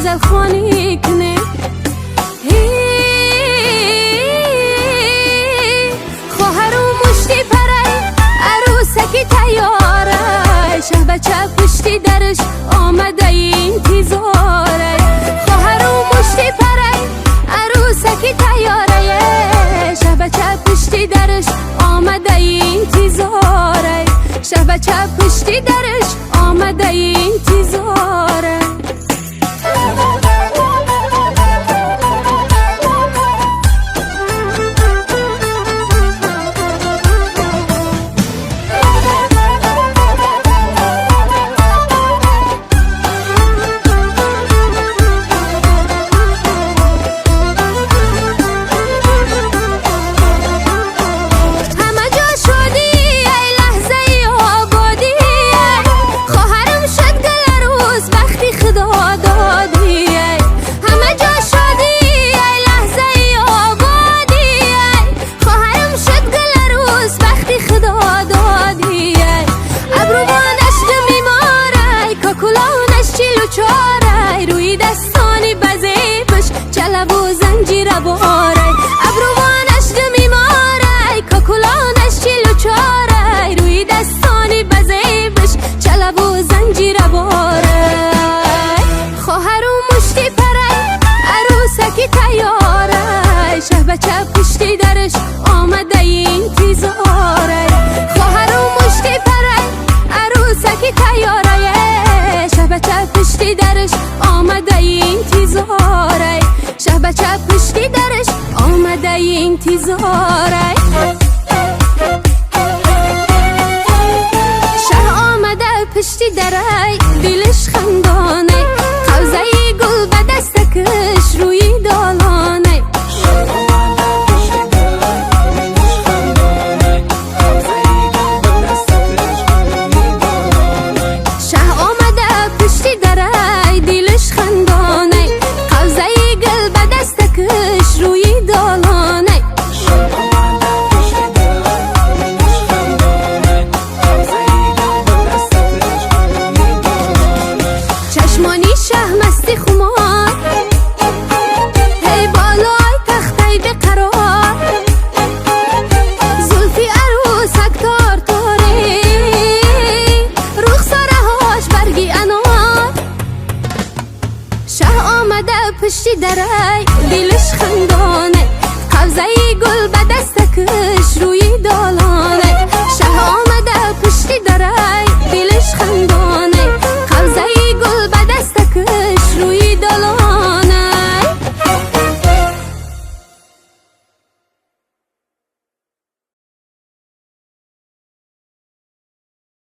غزل خوانی کنه. خواهر و مشتی پره عروسکی تیاره، شه بچه پشتی درش آمده انتظاره. خواهر و مشتی پره عروسکی تیاره، شه بچه پشتی درش آمده انتظاره. شه بچه پشتی درش آمده انتظاره. روی دستانی بزیبش چلب و زنجیر باره. ابروانش دمی ماره کاکولانش چلو چاره. روی دستانی بزیبش چلب و زنجیر باره. خواهر و مشتی پره عروسکی تیاره، شه بچه پشتی درش آمده انتظاره. خواهر و مشتی پره عروسکی تیاره، شه بچه پشتی درش آمده انتظاره. شه بچه پشتی درش آمده انتظاره. شه آمده پشتی دره دلش خندانه، قوزه گل به دستکش روی دالانه. شه آمده پشتی دره دلش خندانه، قوزه گل به دستکش روی دالانه. چشمانی شه مستی خمار، هی بالای تخته بقرار. زلفی عروسک تار تاره، رخساره هاش برگی انار. شه آمده پشتی دره دلش خندانه، قوزه گل به دستکش